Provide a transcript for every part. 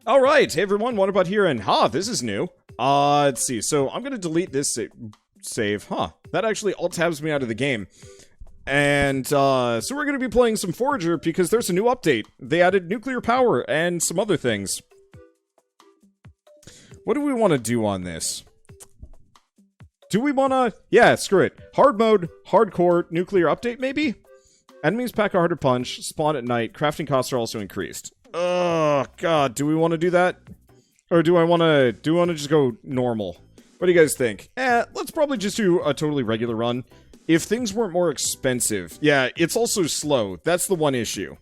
All right, hey everyone, Wanderbots here, and this is new. Let's see, so I'm gonna delete this save. That actually alt-tabs me out of the game. And, so we're gonna be playing some Forager because there's a new update. They added nuclear power and some other things. What do we want to do on this? Do we want to... Yeah, screw it. Hard mode, hardcore, nuclear update, maybe? Enemies pack a harder punch, spawn at night, crafting costs are also increased. Oh, God, do we want to do that? Or do I want to just go normal? What do you guys think? Let's probably just do a totally regular run. If things weren't more expensive. Yeah, it's also slow. That's the one issue.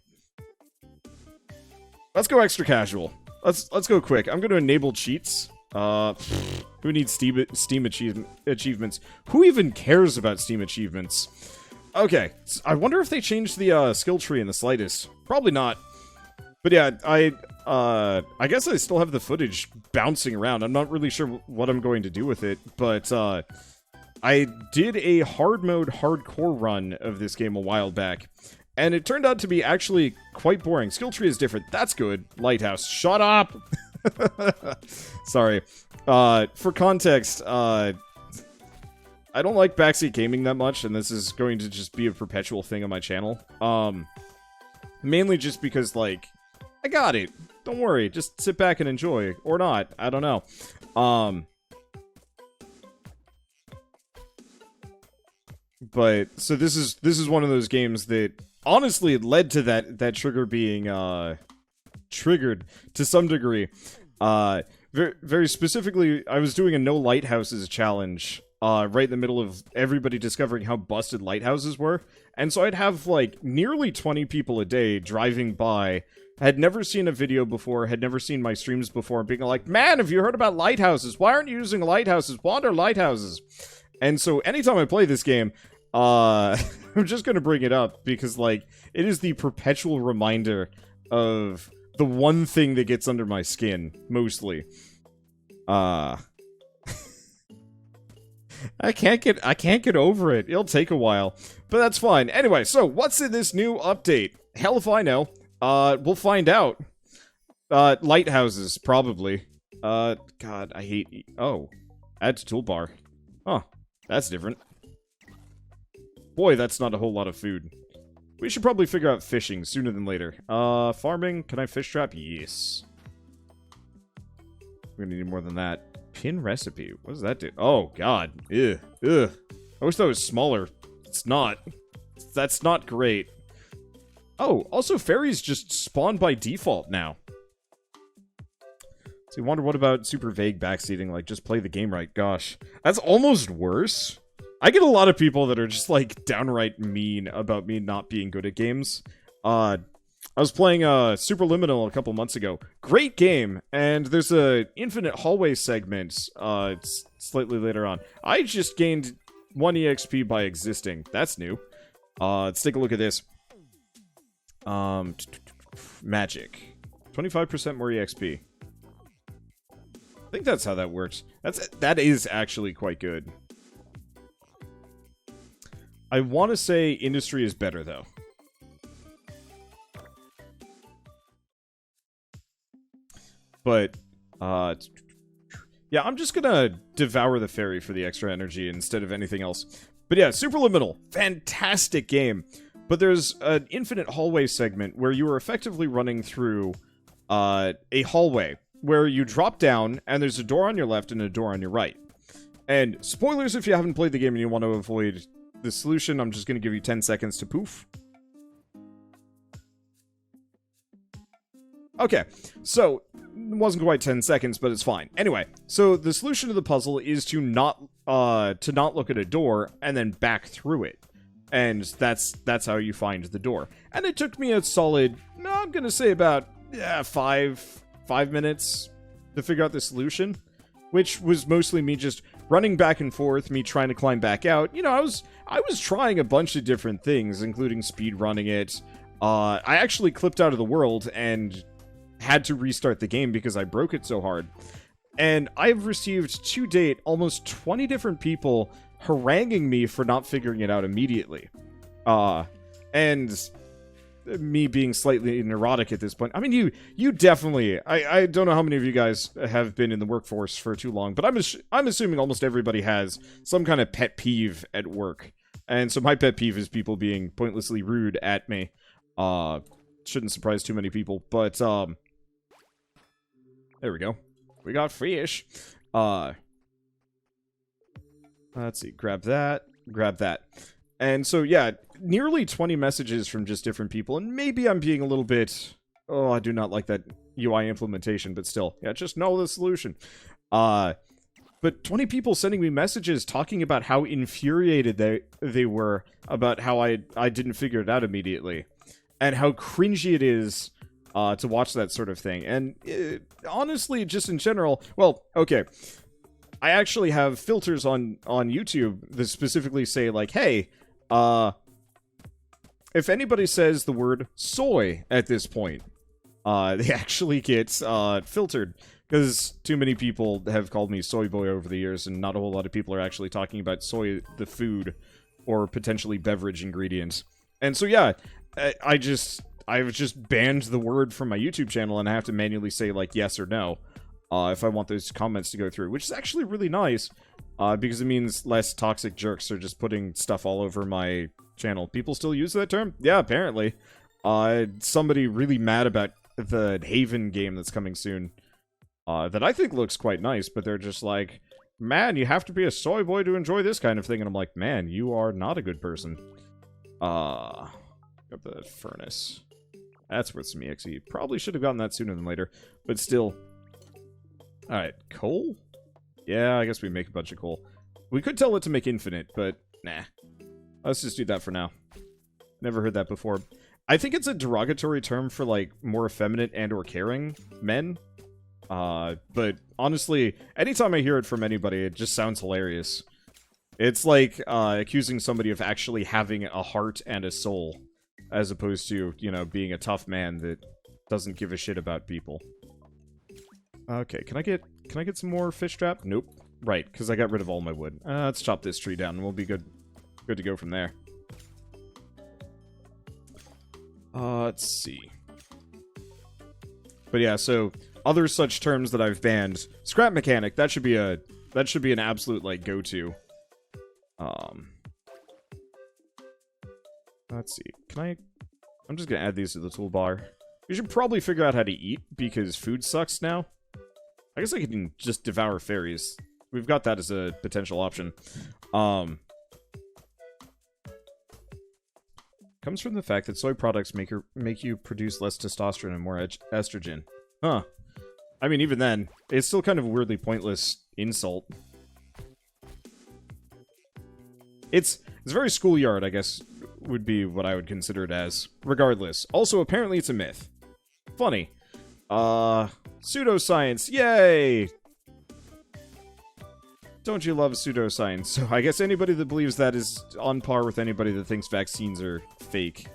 Let's go extra casual. Let's go quick. I'm going to enable cheats. Who needs Steam achievements? Who even cares about Steam achievements? Okay, I wonder if they changed the skill tree in the slightest. Probably not. But yeah, I guess I still have the footage bouncing around. I'm not really sure what I'm going to do with it, but I did a hard mode hardcore run of this game a while back, and it turned out to be actually quite boring. Skill tree is different. That's good. Lighthouse, shut up! Sorry. For context, I don't like backseat gaming that much, and this is going to just be a perpetual thing on my channel. Mainly just because, like, I got it. Don't worry. Just sit back and enjoy. Or not. I don't know. But, so this is one of those games that, honestly, led to that trigger being, triggered to some degree. Very specifically, I was doing a no lighthouses challenge, right in the middle of everybody discovering how busted lighthouses were. And so I'd have, like, nearly 20 people a day driving by, had never seen a video before, had never seen my streams before, being like, man, have you heard about lighthouses? Why aren't you using lighthouses? What are lighthouses? And so anytime I play this game, I'm just gonna bring it up, because, like, it is the perpetual reminder of the one thing that gets under my skin, mostly. I can't get over it. It'll take a while, but that's fine. Anyway, so what's in this new update? Hell if I know. We'll find out. Lighthouses, probably. God, I hate... Oh. Add to toolbar. Oh, that's different. Boy, that's not a whole lot of food. We should probably figure out fishing sooner than later. Farming, can I fish trap? Yes. We're gonna need more than that. Pin recipe. What does that do? Oh, God. Ugh. Ugh. I wish that was smaller. It's not. That's not great. Oh, also fairies just spawn by default now. So you wonder what about super vague backseating, like just play the game right. Gosh, that's almost worse. I get a lot of people that are just like downright mean about me not being good at games. I was playing Superliminal a couple months ago. Great game, and there's a infinite hallway segment it's slightly later on. I just gained 1 EXP by existing. That's new. Let's take a look at this. Magic. 25% more EXP. I think that's how that works. That is actually quite good. I want to say industry is better, though. But, yeah, I'm just gonna devour the fairy for the extra energy instead of anything else. But yeah, Superliminal. Fantastic game. But there's an infinite hallway segment where you are effectively running through a hallway where you drop down and there's a door on your left and a door on your right. And spoilers if you haven't played the game and you want to avoid the solution, I'm just going to give you 10 seconds to poof. Okay, so it wasn't quite 10 seconds, but it's fine. Anyway, so the solution to the puzzle is to not look at a door and then back through it. And that's how you find the door. And it took me a solid, I'm gonna say about 5 minutes to figure out the solution, which was mostly me just running back and forth, me trying to climb back out. You know, I was trying a bunch of different things, including speed running it. I actually clipped out of the world and had to restart the game because I broke it so hard. And I've received to date almost 20 different people haranguing me for not figuring it out immediately. And me being slightly neurotic at this point. I mean, you definitely. I don't know how many of you guys have been in the workforce for too long, but I'm assuming almost everybody has some kind of pet peeve at work. And so my pet peeve is people being pointlessly rude at me. Shouldn't surprise too many people, but there we go. We got fish. Let's see. Grab that. Grab that. And so, yeah, nearly 20 messages from just different people, and maybe I'm being a little bit... Oh, I do not like that UI implementation, but still. Yeah, just know the solution. But 20 people sending me messages talking about how infuriated they were about how I didn't figure it out immediately. And how cringy it is to watch that sort of thing. And honestly, just in general... Well, okay. I actually have filters on YouTube that specifically say, like, hey... if anybody says the word soy at this point, they actually get filtered, because too many people have called me soy boy over the years, and not a whole lot of people are actually talking about soy, the food, or potentially beverage ingredients. And so yeah, I've just banned the word from my YouTube channel, and I have to manually say, like, yes or no, if I want those comments to go through, which is actually really nice. Because it means less toxic jerks are just putting stuff all over my channel. People still use that term? Yeah, apparently. Somebody really mad about the Haven game that's coming soon. That I think looks quite nice, but they're just like, man, you have to be a soy boy to enjoy this kind of thing. And I'm like, man, you are not a good person. Got the furnace. That's worth some EXE. Probably should have gotten that sooner than later, but still. Alright, coal? Yeah, I guess we make a bunch of coal. We could tell it to make infinite, but nah. Let's just do that for now. Never heard that before. I think it's a derogatory term for, like, more effeminate and or caring men. But honestly, anytime I hear it from anybody, it just sounds hilarious. It's like accusing somebody of actually having a heart and a soul, as opposed to, you know, being a tough man that doesn't give a shit about people. Okay, can I get some more fish trap? Nope. Right, because I got rid of all my wood. Let's chop this tree down and we'll be good to go from there. Let's see. But yeah, so other such terms that I've banned. Scrap mechanic, that should be an absolute, like, go-to. Let's see. I'm just gonna add these to the toolbar. We should probably figure out how to eat, because food sucks now. I guess I can just devour fairies. We've got that as a potential option. Comes from the fact that soy products make you produce less testosterone and more estrogen. Huh. I mean, even then, it's still kind of a weirdly pointless insult. It's very schoolyard, I guess, would be what I would consider it as. Regardless. Also, apparently it's a myth. Funny. Pseudoscience, yay! Don't you love pseudoscience? So I guess anybody that believes that is on par with anybody that thinks vaccines are fake.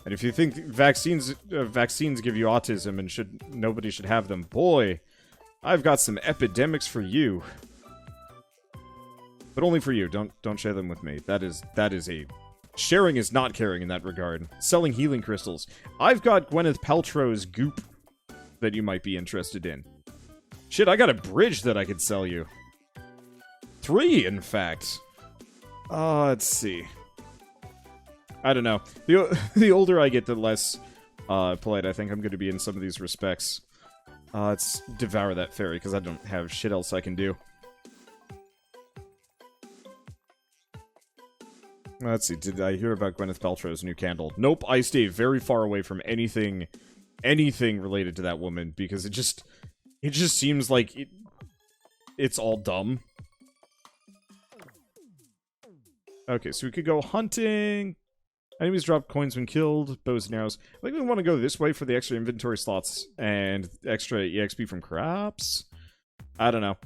And if you think vaccines give you autism and nobody should have them, boy, I've got some epidemics for you. But only for you. Don't share them with me. That is a... Sharing is not caring in that regard. Selling healing crystals. I've got Gwyneth Paltrow's goop that you might be interested in. Shit, I got a bridge that I could sell you. 3, in fact. Let's see. I don't know. The older I get, the less polite I think I'm going to be in some of these respects. Let's devour that fairy, because I don't have shit else I can do. Let's see, did I hear about Gwyneth Paltrow's new candle? Nope, I stay very far away from anything related to that woman, because it just seems like it's all dumb. Okay, so we could go hunting. Enemies drop coins when killed, bows and arrows. I think we want to go this way for the extra inventory slots and extra EXP from crops. I don't know.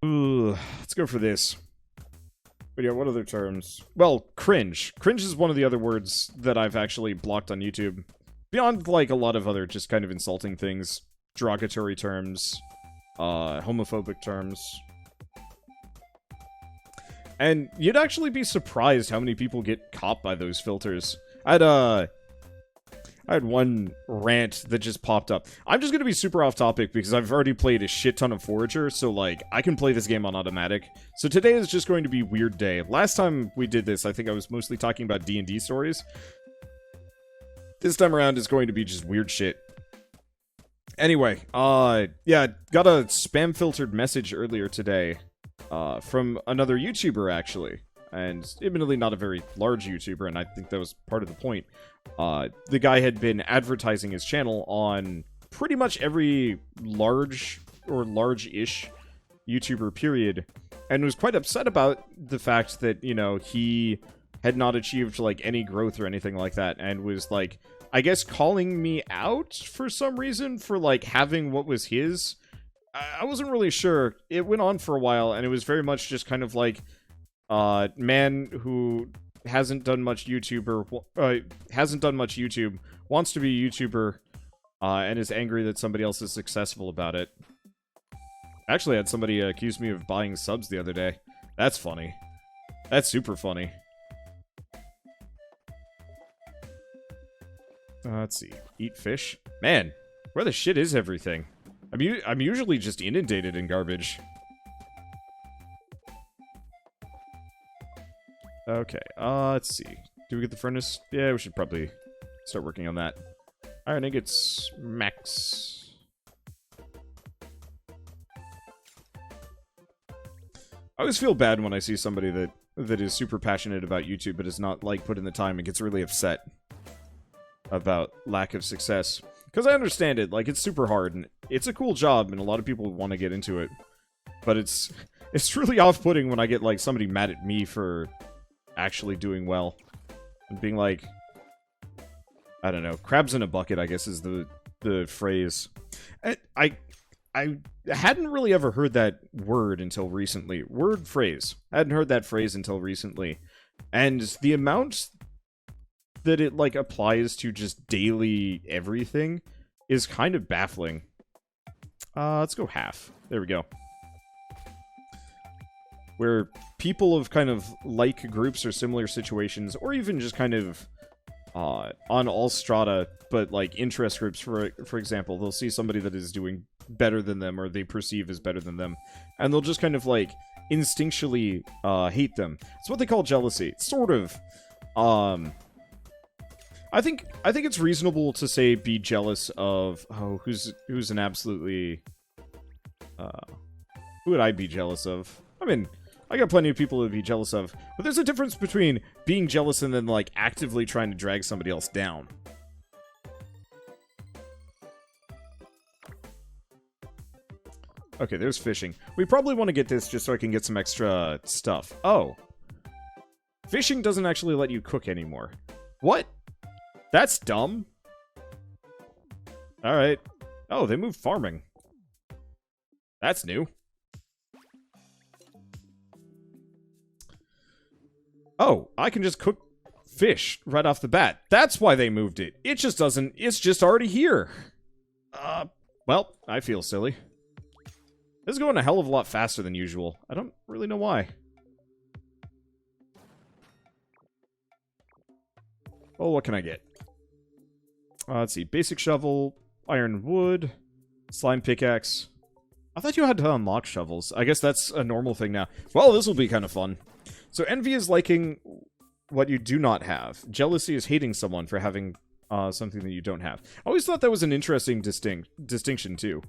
Ooh, let's go for this. But yeah, what other terms? Well, cringe. Cringe is one of the other words that I've actually blocked on YouTube. Beyond, like, a lot of other just kind of insulting things. Derogatory terms. Homophobic terms. And you'd actually be surprised how many people get caught by those filters. I had I had one rant that just popped up. I'm just gonna be super off topic because I've already played a shit ton of Forager, so like I can play this game on automatic. So today is just going to be weird day. Last time we did this, I think I was mostly talking about D&D stories. This time around is going to be just weird shit. Anyway, yeah, got a spam filtered message earlier today, from another YouTuber actually. And admittedly not a very large YouTuber, and I think that was part of the point. The guy had been advertising his channel on pretty much every large or large-ish YouTuber period, and was quite upset about the fact that, you know, he had not achieved, like, any growth or anything like that, and was, like, I guess calling me out for some reason for, like, having what was his. I wasn't really sure. It went on for a while, and it was very much just kind of like, man who hasn't done much YouTube, wants to be a YouTuber, and is angry that somebody else is successful about it. I actually had somebody accuse me of buying subs the other day. That's funny. That's super funny. Let's see. Eat fish? Man, where the shit is everything? I'm usually just inundated in garbage. Okay, let's see. Do we get the furnace? Yeah, we should probably start working on that. Iron ingots, max. I always feel bad when I see somebody that is super passionate about YouTube but is not, like, put in the time and gets really upset about lack of success. Because I understand it, like, it's super hard, and it's a cool job, and a lot of people want to get into it. But it's really off-putting when I get, like, somebody mad at me for actually doing well. And being like, I don't know, crabs in a bucket, I guess is the phrase. I hadn't really ever heard that word until recently. Phrase. I hadn't heard that phrase until recently. And the amount that it, like, applies to just daily everything is kind of baffling. Let's go half. There we go. Where people of kind of like groups or similar situations, or even just kind of on all strata, but like interest groups, for example, they'll see somebody that is doing better than them, or they perceive as better than them, and they'll just kind of like instinctually hate them. It's what they call jealousy. Sort of. I think it's reasonable to say be jealous of who's an absolutely who would I be jealous of? I mean, I got plenty of people to be jealous of, but there's a difference between being jealous and then, like, actively trying to drag somebody else down. Okay, there's fishing. We probably want to get this just so I can get some extra stuff. Oh. Fishing doesn't actually let you cook anymore. What? That's dumb. Alright. Oh, they moved farming. That's new. Oh, I can just cook fish right off the bat. That's why they moved it. It just doesn't... It's just already here. Well, I feel silly. This is going a hell of a lot faster than usual. I don't really know why. Oh, what can I get? Let's see. Basic shovel, iron wood, slime pickaxe. I thought you had to unlock shovels. I guess that's a normal thing now. Well, this will be kind of fun. So envy is liking what you do not have. Jealousy is hating someone for having something that you don't have. I always thought that was an interesting distinction, too.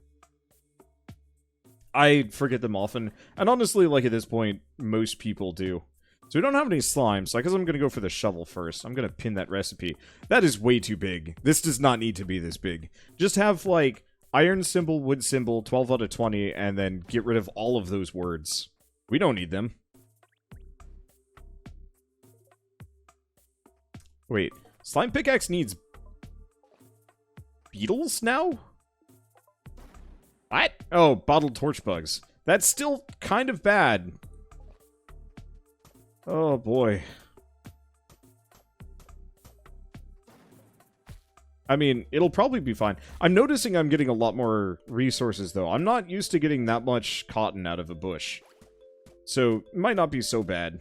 I forget them often. And honestly, like at this point, most people do. So we don't have any slime, so I guess I'm going to go for the shovel first. I'm going to pin that recipe. That is way too big. This does not need to be this big. Just have, like, iron symbol, wood symbol, 12 out of 20, and then get rid of all of those words. We don't need them. Wait, slime pickaxe needs beetles now? What? Oh, bottled torch bugs. That's still kind of bad. Oh boy. I mean, it'll probably be fine. I'm noticing I'm getting a lot more resources, though. I'm not used to getting that much cotton out of a bush. So, it might not be so bad.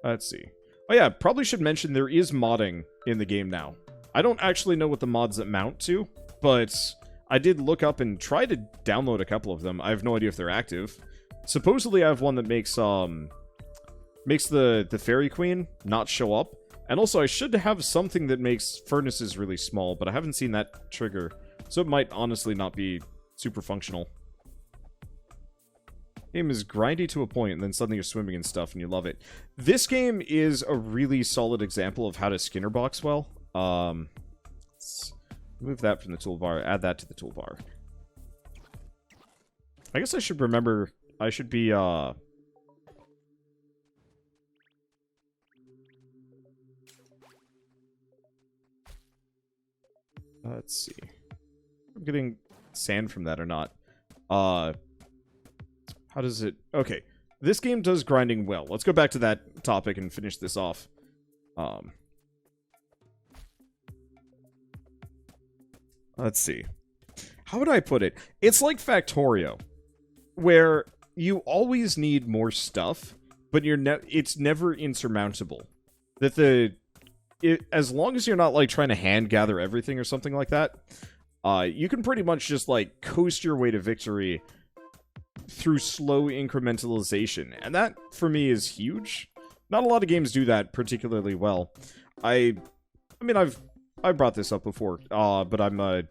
Let's see. Oh yeah, probably should mention there is modding in the game now. I don't actually know what the mods amount to, but I did look up and try to download a couple of them. I have no idea if they're active. Supposedly I have one that makes the Fairy Queen not show up. And also I should have something that makes furnaces really small, but I haven't seen that trigger. So it might honestly not be super functional. Game is grindy to a point, and then suddenly you're swimming and stuff, and you love it. This game is a really solid example of how to Skinner box well. Let's move that from the toolbar, add that to the toolbar. I guess I should remember, I should be, let's see. I'm getting sand from that or not. How does it... Okay. This game does grinding well. Let's go back to that topic and finish this off. Let's see. How would I put it? It's like Factorio, where you always need more stuff, but it's never insurmountable. That as long as you're not like trying to hand gather everything or something like that, you can pretty much just like coast your way to victory through slow incrementalization, and that for me is huge. Not a lot of games do that particularly well. I mean, I brought this up before, but I'm a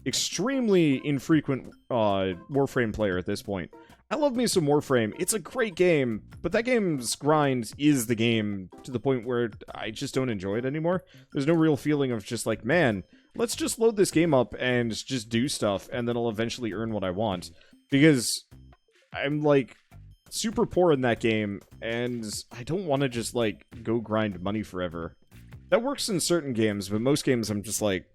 extremely infrequent Warframe player at this point. I love me some Warframe. It's a great game, but that game's grind is the game to the point where I just don't enjoy it anymore. There's no real feeling of just like, man, let's just load this game up and just do stuff, and then I'll eventually earn what I want. Because I'm, like, super poor in that game, and I don't want to just, like, go grind money forever. That works in certain games, but most games I'm just like...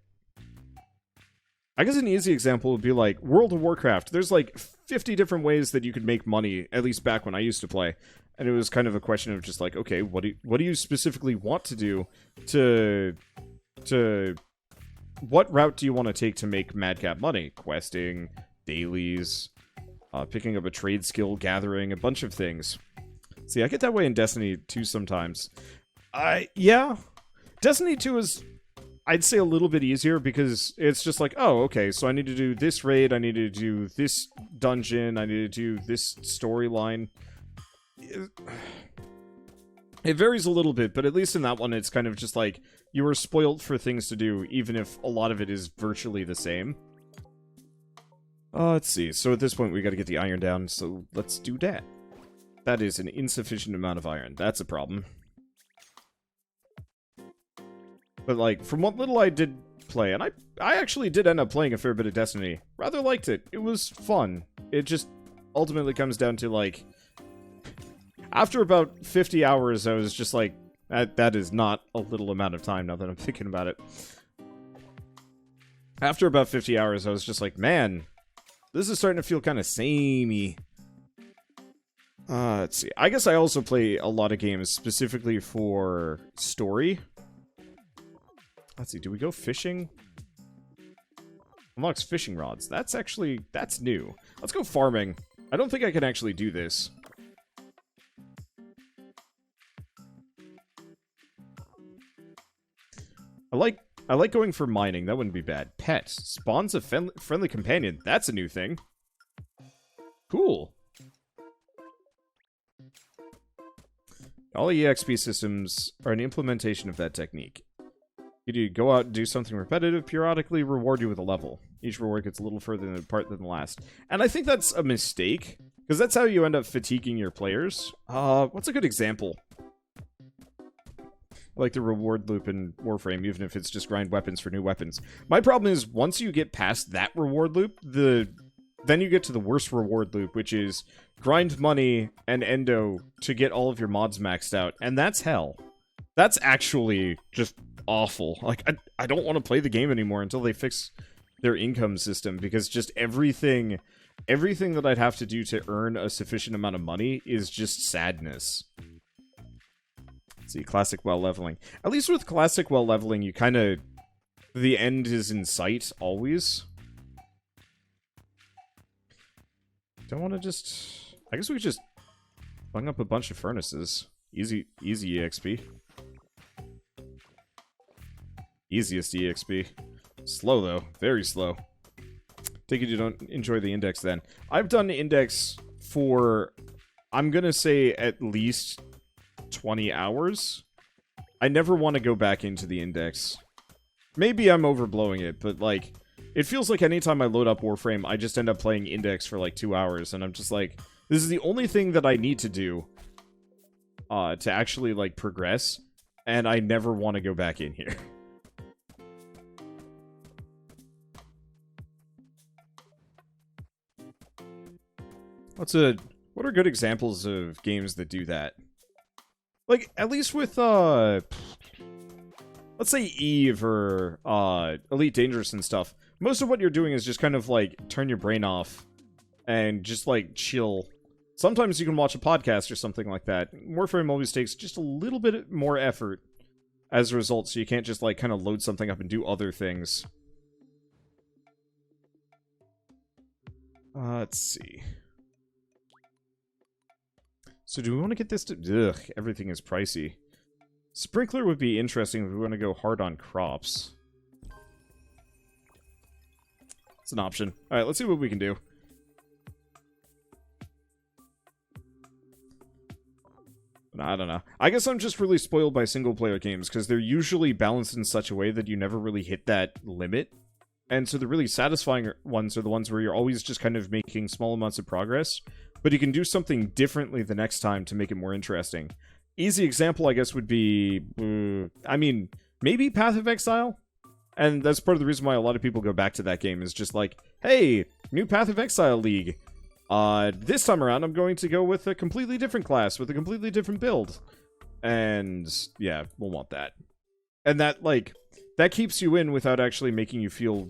I guess an easy example would be, like, World of Warcraft. There's, like, 50 different ways that you could make money, at least back when I used to play. And it was kind of a question of just like, okay, what do you specifically want to do to... What route do you want to take to make madcap money? Questing, dailies... picking up a trade skill, gathering, a bunch of things. See, I get that way in Destiny 2 sometimes. Yeah. Destiny 2 is, I'd say, a little bit easier because it's just like, oh, okay, so I need to do this raid, I need to do this dungeon, I need to do this storyline. It varies a little bit, but at least in that one, it's kind of just like, you are spoiled for things to do, even if a lot of it is virtually the same. Let's see. So at this point, we gotta get the iron down, so let's do that. That is an insufficient amount of iron. That's a problem. But, like, from what little I did play, and I actually did end up playing a fair bit of Destiny. Rather liked it. It was fun. It just ultimately comes down to, like... After about 50 hours, I was just like, that is not a little amount of time now that I'm thinking about it. After about 50 hours, I was just like, man... This is starting to feel kind of samey. Let's see. I guess I also play a lot of games specifically for story. Let's see. Do we go fishing? Unlocks fishing rods. That's new. Let's go farming. I don't think I can actually do this. I like going for mining. That wouldn't be bad. Pet. Spawns a friendly companion. That's a new thing. Cool. All EXP systems are an implementation of that technique. You go out and do something repetitive, periodically reward you with a level. Each reward gets a little further apart than the last. And I think that's a mistake, because that's how you end up fatiguing your players. What's a good example? Like the reward loop in Warframe, even if it's just grind weapons for new weapons. My problem is, once you get past that reward loop, then you get to the worst reward loop, which is grind money and endo to get all of your mods maxed out, and that's hell. That's actually just awful. Like, I don't want to play the game anymore until they fix their income system, because just everything that I'd have to do to earn a sufficient amount of money is just sadness. See, classic well leveling. At least with classic well leveling, you kind of... The end is in sight, always. Don't want to just... I guess we could just bung up a bunch of furnaces. Easy EXP. Easiest EXP. Slow, though. Very slow. Take it you don't enjoy the index, then. I've done the index for, I'm gonna say, at least 20 hours. I never want to go back into the index. Maybe I'm overblowing it, but, like, it feels like anytime I load up Warframe, I just end up playing index for, like, 2 hours, and I'm just like, this is the only thing that I need to do to actually, like, progress, and I never want to go back in here. What are good examples of games that do that? Like, at least with, let's say Eve or, Elite Dangerous and stuff, most of what you're doing is just kind of, like, turn your brain off and just, like, chill. Sometimes you can watch a podcast or something like that. Warframe always takes just a little bit more effort as a result, so you can't just, like, kind of load something up and do other things. Let's see. So do we want to get this to... Ugh, everything is pricey. Sprinkler would be interesting if we want to go hard on crops. It's an option. Alright, let's see what we can do. I don't know. I guess I'm just really spoiled by single-player games, because they're usually balanced in such a way that you never really hit that limit. And so the really satisfying ones are the ones where you're always just kind of making small amounts of progress, but you can do something differently the next time to make it more interesting. Easy example, I guess, would be... I mean, maybe Path of Exile? And that's part of the reason why a lot of people go back to that game, is just like, hey, new Path of Exile League. This time around, I'm going to go with a completely different class, with a completely different build. And, yeah, we'll want that. And that, like, that keeps you in without actually making you feel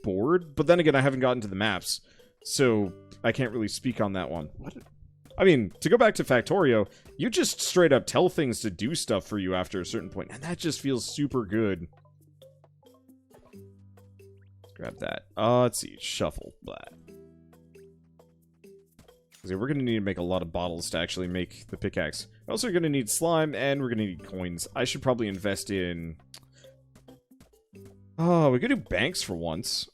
bored. But then again, I haven't gotten to the maps, so I can't really speak on that one. What? I mean, to go back to Factorio, you just straight up tell things to do stuff for you after a certain point, and that just feels super good. Grab that. Let's see. Shuffle. Blah. So we're going to need to make a lot of bottles to actually make the pickaxe. We're also going to need slime, and we're going to need coins. I should probably invest in... Oh, we could do banks for once.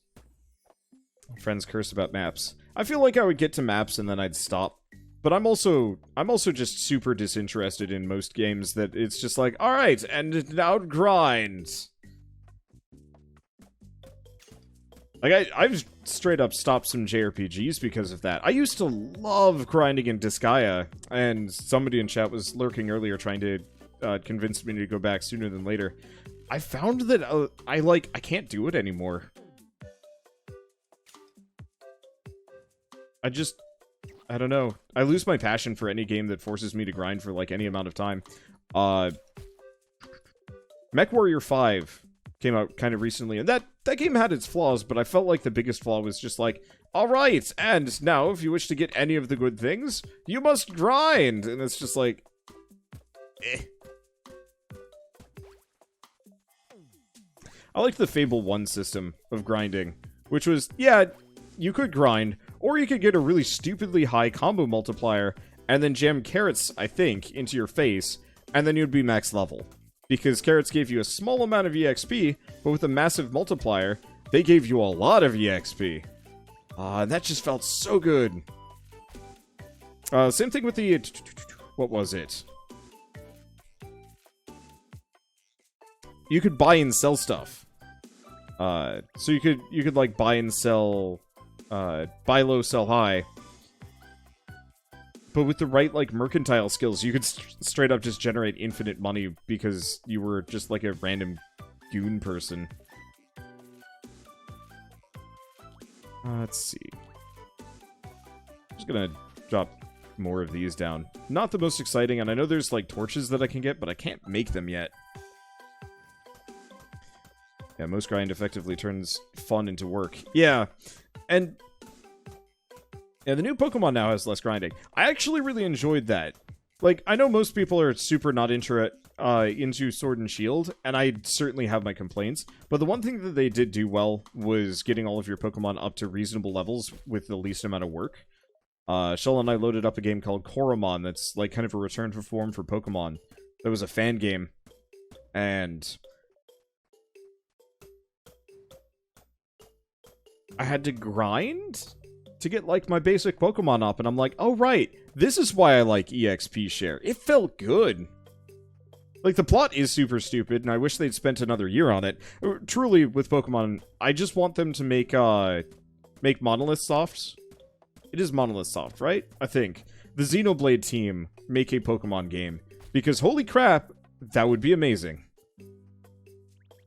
Friends curse about maps. I feel like I would get to maps and then I'd stop. But I'm also just super disinterested in most games that it's just like, alright, and now grind. Like, I've straight up stopped some JRPGs because of that. I used to love grinding in Disgaea, and somebody in chat was lurking earlier trying to convince me to go back sooner than later. I found that I can't do it anymore. I don't know. I lose my passion for any game that forces me to grind for, like, any amount of time. MechWarrior 5 came out kind of recently, and that game had its flaws, but I felt like the biggest flaw was just like, alright, and now if you wish to get any of the good things, you must grind! And it's just like, eh. I liked the Fable 1 system of grinding, which was, yeah, you could grind, or you could get a really stupidly high combo multiplier, and then jam carrots, I think, into your face, and then you'd be max level. Because carrots gave you a small amount of EXP, but with a massive multiplier, they gave you a lot of EXP. And that just felt so good. Same thing with the... What was it? You could buy and sell stuff. So you could like buy and sell, buy low, sell high. But with the right, like, mercantile skills, you could straight up just generate infinite money because you were just like a random goon person. Let's see. I'm just gonna drop more of these down. Not the most exciting, and I know there's like torches that I can get, but I can't make them yet. Yeah, most grind effectively turns fun into work. Yeah, and yeah, the new Pokemon now has less grinding. I actually really enjoyed that. Like, I know most people are super not into Sword and Shield, and I certainly have my complaints, but the one thing that they did do well was getting all of your Pokemon up to reasonable levels with the least amount of work. Shell and I loaded up a game called Koromon that's like kind of a return to form for Pokemon. That was a fan game. And I had to grind to get like my basic Pokemon up, and I'm like, oh right, this is why I like EXP share. It felt good. Like, the plot is super stupid, and I wish they'd spent another year on it. Truly, with Pokemon, I just want them to make Monolith Soft. It is Monolith Soft, right? I think. The Xenoblade team make a Pokemon game. Because, holy crap, that would be amazing.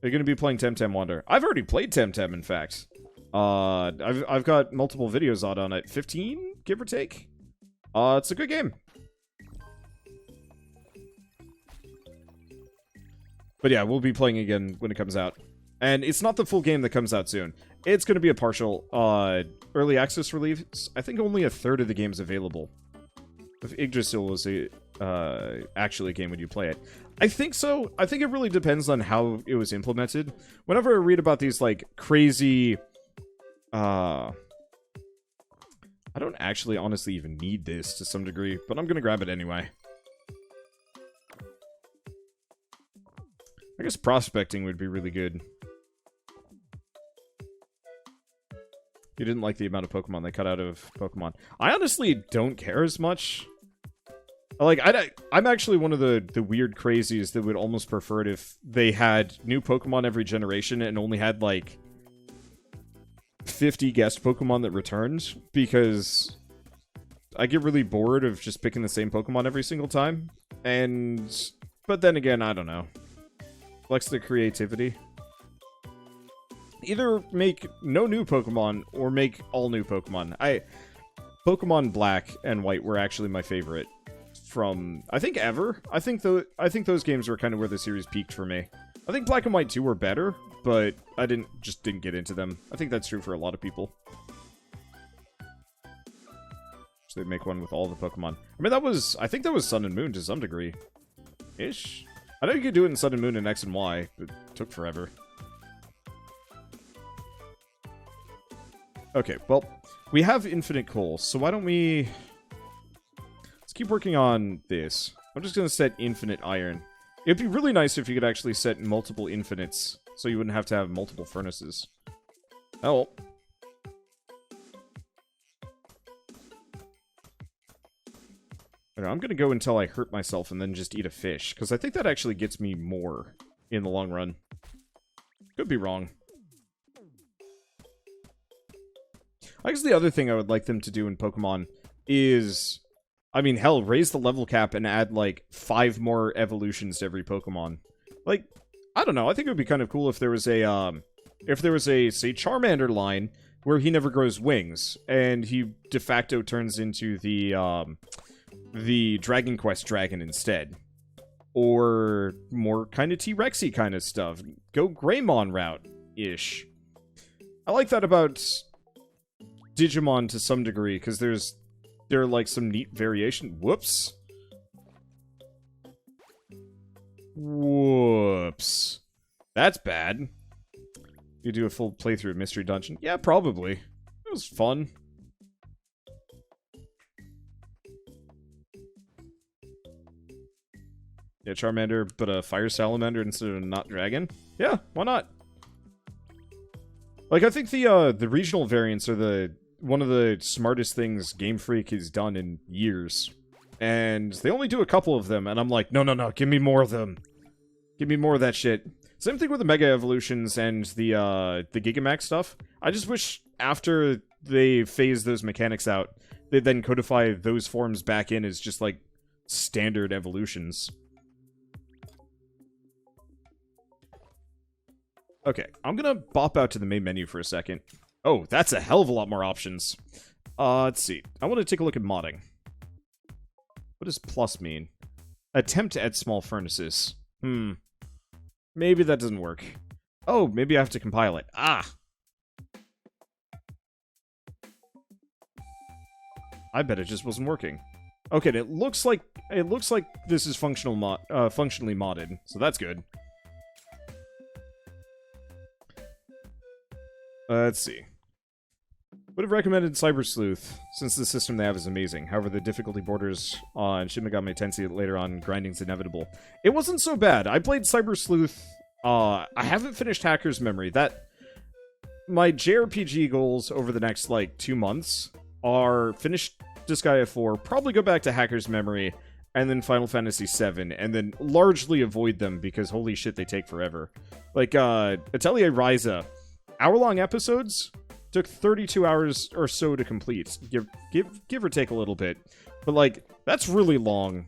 They're going to be playing Temtem Wonder. I've already played Temtem, in fact. I've got multiple videos out on it. 15, give or take? It's a good game. But yeah, we'll be playing again when it comes out. And it's not the full game that comes out soon. It's going to be a partial early access release. I think only a third of the game's available. If Yggdrasil was actually a game when you play it. I think so. I think it really depends on how it was implemented. Whenever I read about these, like, crazy... I don't actually honestly even need this to some degree, but I'm going to grab it anyway. I guess prospecting would be really good. You didn't like the amount of Pokemon they cut out of Pokemon. I honestly don't care as much. Like, I'm actually one of the weird crazies that would almost prefer it if they had new Pokemon every generation and only had, like, 50 guest Pokemon that returned, because I get really bored of just picking the same Pokemon every single time. But then again, I don't know. Flex the creativity. Either make no new Pokemon or make all new Pokemon. Pokemon Black and White were actually my favorite from, I think, ever. I think those games were kind of where the series peaked for me. I think Black and White 2 were better, but I didn't get into them. I think that's true for a lot of people. So they make one with all the Pokemon. I mean, I think that was Sun and Moon to some degree. Ish. I know you could do it in Sun and Moon and X and Y, but it took forever. Okay, well, we have infinite coal, so why don't we... Let's keep working on this. I'm just gonna set infinite iron. It'd be really nice if you could actually set multiple infinites, so you wouldn't have to have multiple furnaces. Oh. I'm gonna go until I hurt myself and then just eat a fish, because I think that actually gets me more in the long run. Could be wrong. I guess the other thing I would like them to do in Pokemon is... I mean, hell, raise the level cap and add, like, 5 more evolutions to every Pokemon. Like, I don't know, I think it would be kind of cool if there was a, say, Charmander line where he never grows wings, and he de facto turns into the Dragon Quest dragon instead. Or more kind of T-Rexy kind of stuff. Go Greymon route-ish. I like that about Digimon to some degree, because there are, like, some neat variation. Whoops. Whoops. That's bad. You do a full playthrough of Mystery Dungeon? Yeah, probably. It was fun. Yeah, Charmander, but a Fire Salamander instead of a Not Dragon? Yeah, why not? Like, I think the regional variants are one of the smartest things Game Freak has done in years. And they only do a couple of them, and I'm like, no, give me more of them. Give me more of that shit. Same thing with the Mega Evolutions and the Gigamax stuff. I just wish after they phase those mechanics out, they then codify those forms back in as just, like, standard evolutions. Okay, I'm gonna bop out to the main menu for a second. Oh, that's a hell of a lot more options. Let's see. I want to take a look at modding. What does plus mean? Attempt to add small furnaces. Maybe that doesn't work. Oh, maybe I have to compile it. Ah! I bet it just wasn't working. Okay, it looks like this is functionally modded, so that's good. Let's see. Would have recommended Cyber Sleuth, since the system they have is amazing. However, the difficulty borders on Shin Megami Tensei later on, grinding's inevitable. It wasn't so bad. I played Cyber Sleuth. I haven't finished Hacker's Memory. My JRPG goals over the next, like, 2 months are finish Disgaea 4, probably go back to Hacker's Memory, and then Final Fantasy VII, and then largely avoid them because holy shit, they take forever. Like, Atelier Ryza, hour-long episodes took 32 hours or so to complete. Give or take a little bit. But, like, that's really long.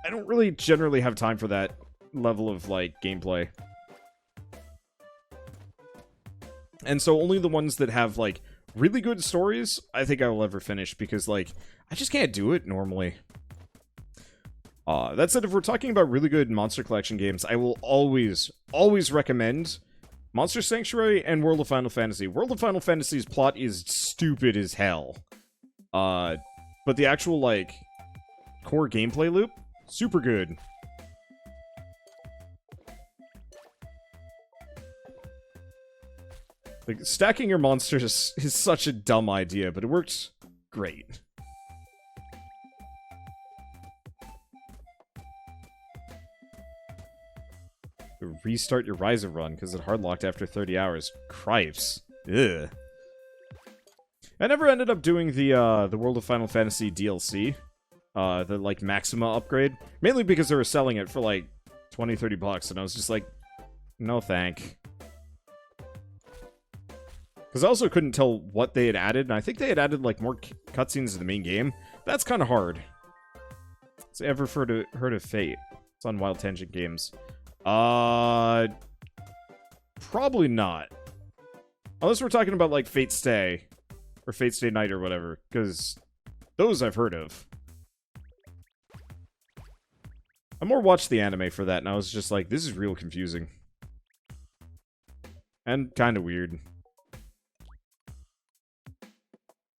I don't really generally have time for that level of, like, gameplay. And so only the ones that have, like, really good stories, I think I will ever finish, because, like, I just can't do it normally. That said, if we're talking about really good Monster Collection games, I will always recommend Monster Sanctuary and World of Final Fantasy. World of Final Fantasy's plot is stupid as hell. But the actual, like, core gameplay loop, super good. Like, stacking your monsters is such a dumb idea, but it works great. Restart your Ryza run because it hardlocked after 30 hours. Cripes. Ugh. I never ended up doing the World of Final Fantasy DLC. The, like, Maxima upgrade. Mainly because they were selling it for, like, 20, 30 bucks, and I was just like, no thank. Because I also couldn't tell what they had added, and I think they had added, like, more cutscenes to the main game. That's kind of hard. Has ever heard of Fate? It's on Wild Tangent Games. Probably not. Unless we're talking about, like, Fate Stay. Or Fate Stay Night or whatever. Because those I've heard of. I more watched the anime for that, and I was just like, this is real confusing. And kind of weird.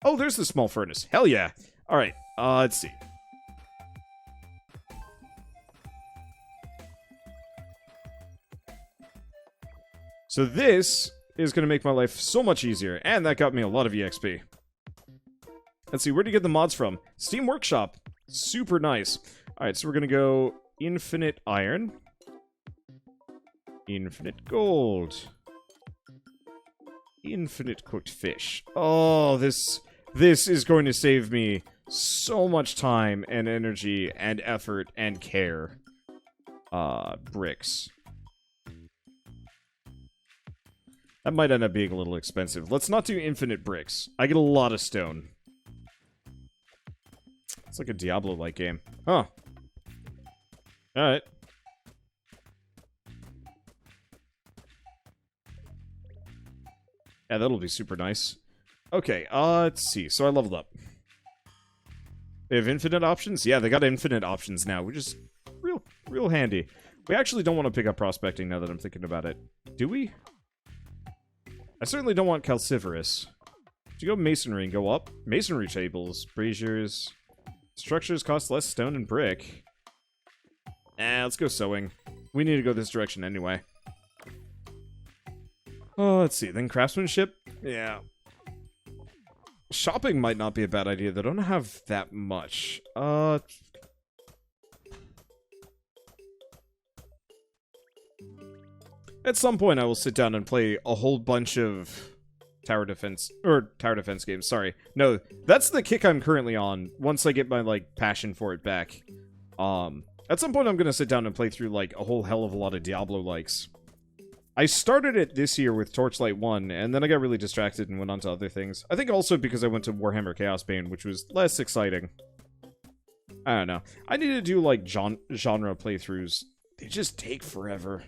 Oh, there's the small furnace. Hell yeah. Alright, let's see. So this is going to make my life so much easier, and that got me a lot of EXP. Let's see, where do you get the mods from? Steam Workshop. Super nice. Alright, so we're going to go infinite iron. Infinite gold. Infinite cooked fish. Oh, this is going to save me so much time and energy and effort and care. Bricks. That might end up being a little expensive. Let's not do infinite bricks. I get a lot of stone. It's like a Diablo-like game. Huh. Alright. Yeah, that'll be super nice. Okay, let's see. So I leveled up. They have infinite options? Yeah, they got infinite options now, which is real handy. We actually don't want to pick up prospecting now that I'm thinking about it. Do we? I certainly don't want calciferous. To go masonry and go up. Masonry tables, braziers. Structures cost less stone and brick. Let's go sewing. We need to go this direction anyway. Oh, let's see. Then craftsmanship? Yeah. Shopping might not be a bad idea. They don't have that much. At some point, I will sit down and play a whole bunch of tower defense games. Sorry. No, that's the kick I'm currently on. Once I get my, like, passion for it back. At some point, I'm gonna sit down and play through, like, a whole hell of a lot of Diablo-likes. I started it this year with Torchlight 1, and then I got really distracted and went on to other things. I think also because I went to Warhammer Chaos Bane, which was less exciting. I don't know. I need to do, like, genre playthroughs. They just take forever.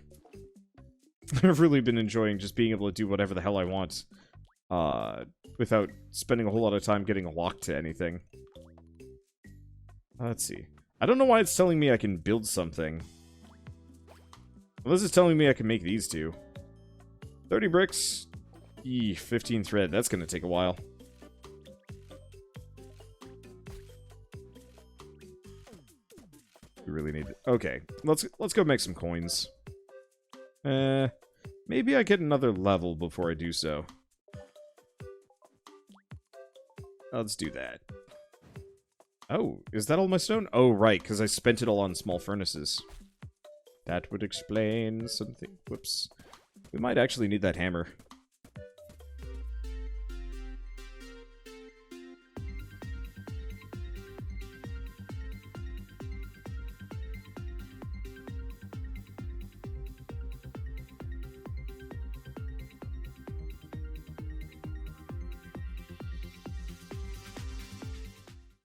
I've really been enjoying just being able to do whatever the hell I want. Without spending a whole lot of time getting locked to anything. Let's see. I don't know why it's telling me I can build something. Unless it's telling me I can make these two. 30 bricks. 15 thread. That's gonna take a while. We really need it. Okay, let's go make some coins. Maybe I get another level before I do so. Let's do that. Oh, is that all my stone? Oh, right, because I spent it all on small furnaces. That would explain something. Whoops. We might actually need that hammer.